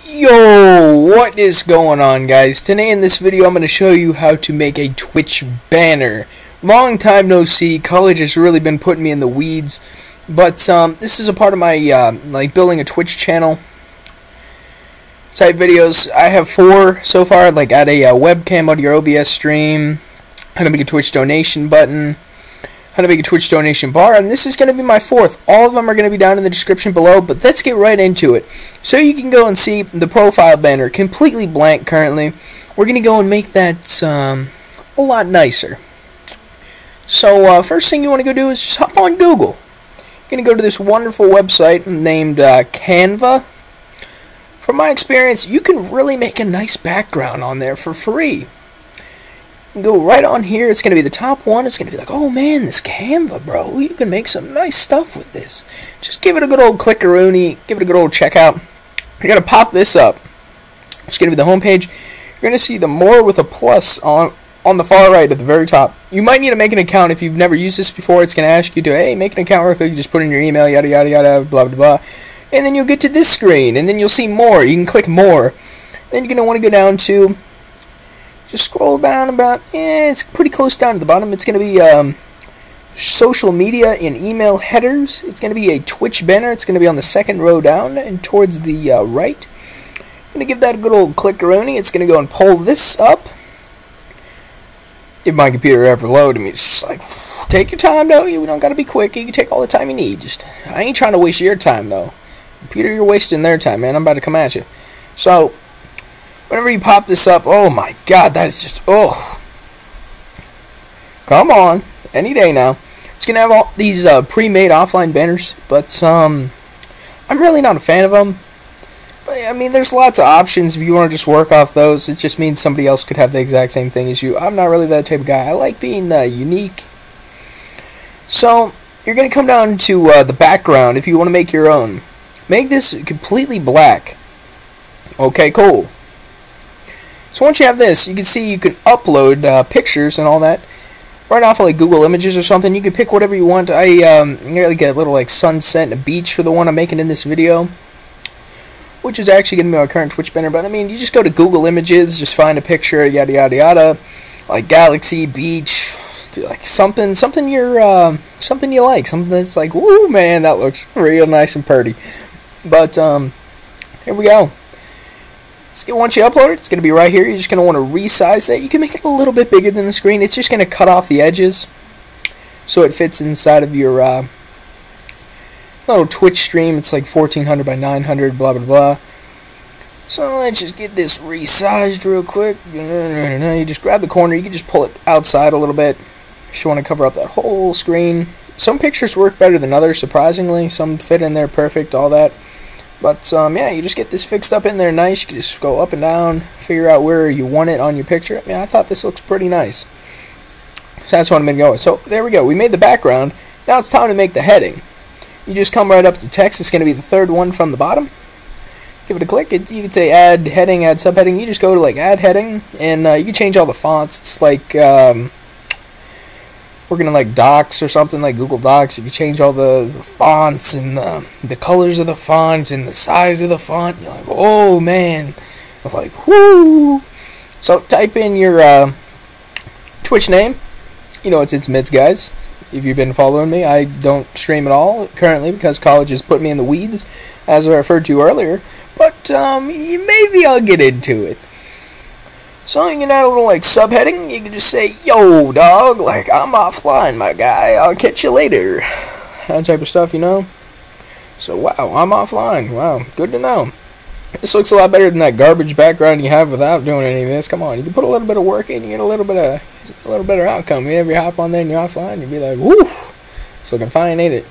Yo, what is going on, guys? Today in this video I'm going to show you how to make a Twitch banner. Long time no see. College has really been putting me in the weeds, but this is a part of my like building a Twitch channel type videos. I have 4 so far, like add a webcam out of your OBS stream, how to make a Twitch donation button, how to make a Twitch donation bar, and this is going to be my 4th. All of them are going to be down in the description below, but let's get right into it. So you can go and see the profile banner, completely blank currently. We're going to go and make that a lot nicer. So first thing you want to go do is just hop on Google. You're going to go to this wonderful website named Canva. From my experience, you can really make a nice background on there for free. Go right on here. It's going to be the top one. It's going to be like, oh man, this Canva, bro. You can make some nice stuff with this. Just give it a good old clickaroonie. Give it a good old checkout. You're going to pop this up. It's going to be the home page. You're going to see the more with a plus on the far right at the very top. You might need to make an account if you've never used this before. It's going to ask you to, hey, make an account real quick. You just put in your email, yada, yada, yada, blah, blah, blah. And then you'll get to this screen. And then you'll see more. You can click more. Then you're going to want to go down to... just scroll down about, it's pretty close down to the bottom. It's going to be social media and email headers. It's going to be a Twitch banner. It's going to be on the second row down and towards the right. I'm going to give that a good old clickaroonie. It's going to go and pull this up. If my computer ever loaded me, it's just like, take your time, though. You don't got to be quick. You can take all the time you need. I ain't trying to waste your time, though. Computer, you're wasting their time, man. I'm about to come at you. So... whenever you pop this up, oh my god, that is just, oh. Come on. Any day now. It's going to have all these pre-made offline banners, but I'm really not a fan of them. But, I mean, there's lots of options if you want to just work off those. It just means somebody else could have the exact same thing as you. I'm not really that type of guy. I like being unique. So, you're going to come down to the background if you want to make your own. Make this completely black. Okay, cool. So once you have this, you can see you can upload pictures and all that right off of like Google Images or something. You can pick whatever you want. I got like a little like sunset and a beach for the one I'm making in this video, which is actually going to be my current Twitch banner. But I mean, you just go to Google Images, just find a picture, yada yada yada, like galaxy, beach, like something you like, something that's like, woo man, that looks real nice and pretty. But here we go. Once you upload it, it's going to be right here. You're just going to want to resize that. You can make it a little bit bigger than the screen. It's just going to cut off the edges so it fits inside of your little Twitch stream. It's like 1400 by 900, blah, blah, blah. So let's just get this resized real quick. You just grab the corner. You can just pull it outside a little bit. If you want to cover up that whole screen. Some pictures work better than others, surprisingly. Some fit in there perfect, all that. But, yeah, you just get this fixed up in there nice. You can just go up and down, figure out where you want it on your picture. I mean, I thought this looks pretty nice. So that's what I'm going to go with. So, there we go. We made the background. Now it's time to make the heading. You just come right up to text. It's going to be the third one from the bottom. Give it a click. You can say add heading, add subheading. You just go to, like, add heading, and you can change all the fonts. It's like, working in like Docs or something like Google Docs. You can change all the fonts and the colors of the font and the size of the font. You're like, oh man, I'm like, whoo. So type in your Twitch name. You know it's itsmids, guys. If you've been following me, I don't stream at all currently because college has put me in the weeds, as I referred to earlier. But maybe I'll get into it. So you can add a little like subheading. You can just say, yo dog, like I'm offline my guy, I'll catch you later. That type of stuff, you know. So wow, I'm offline. Wow, good to know. This looks a lot better than that garbage background you have without doing any of this. Come on, you can put a little bit of work in, you get a little better outcome. Whenever you hop on there and you're offline, you'll be like, woo, it's looking fine, ain't it?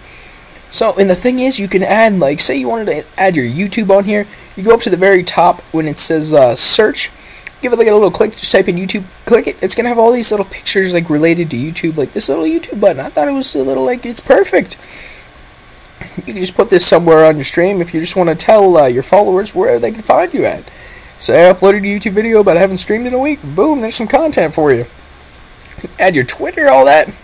So, and the thing is, you can add, like, say you wanted to add your YouTube on here. You go up to the very top when it says search. Give it like a little click, just type in YouTube, click it. It's going to have all these little pictures like related to YouTube, like this little YouTube button. I thought it was a little like, it's perfect. You can just put this somewhere on your stream if you just want to tell your followers where they can find you at. Say I uploaded a YouTube video but I haven't streamed in a week. Boom, there's some content for you. Add your Twitter, all that.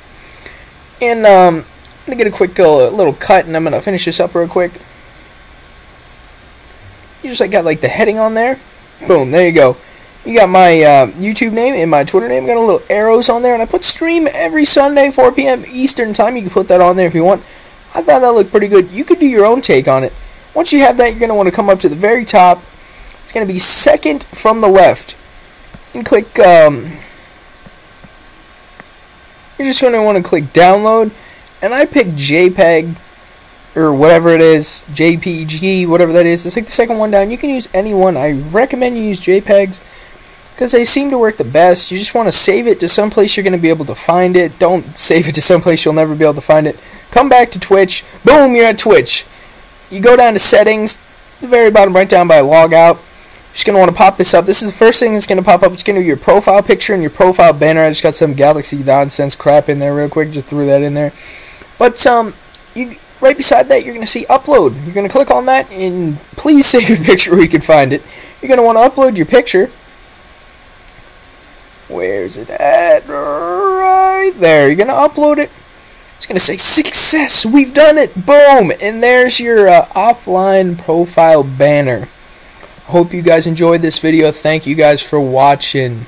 And I'm going to get a quick little cut and I'm going to finish this up real quick. You just got like the heading on there. Boom, there you go. You got my YouTube name and my Twitter name. Got a little arrows on there, and I put stream every Sunday, 4 p.m. Eastern time. You can put that on there if you want. I thought that looked pretty good. You could do your own take on it. Once you have that, you're going to want to come up to the very top. It's going to be second from the left. And click, you're just going to want to click download. And I picked JPEG, or whatever it is, JPG, whatever that is. It's like the second one down. You can use any one. I recommend you use JPEGs because they seem to work the best. You just want to save it to some place you're going to be able to find it. Don't save it to some place you'll never be able to find it. Come back to Twitch. Boom, you're at Twitch. You go down to settings, the very bottom right down by log out. You're just going to want to pop this up. This is the first thing that's going to pop up. It's going to be your profile picture and your profile banner. I just got some Galaxy nonsense crap in there real quick. Just threw that in there. But right beside that, you're going to see upload. You're going to click on that, and please save your picture where you can find it. You're going to want to upload your picture. Where's it at? Right there. You're going to upload it. It's going to say, success, we've done it, boom, and there's your offline profile banner. I hope you guys enjoyed this video. Thank you guys for watching.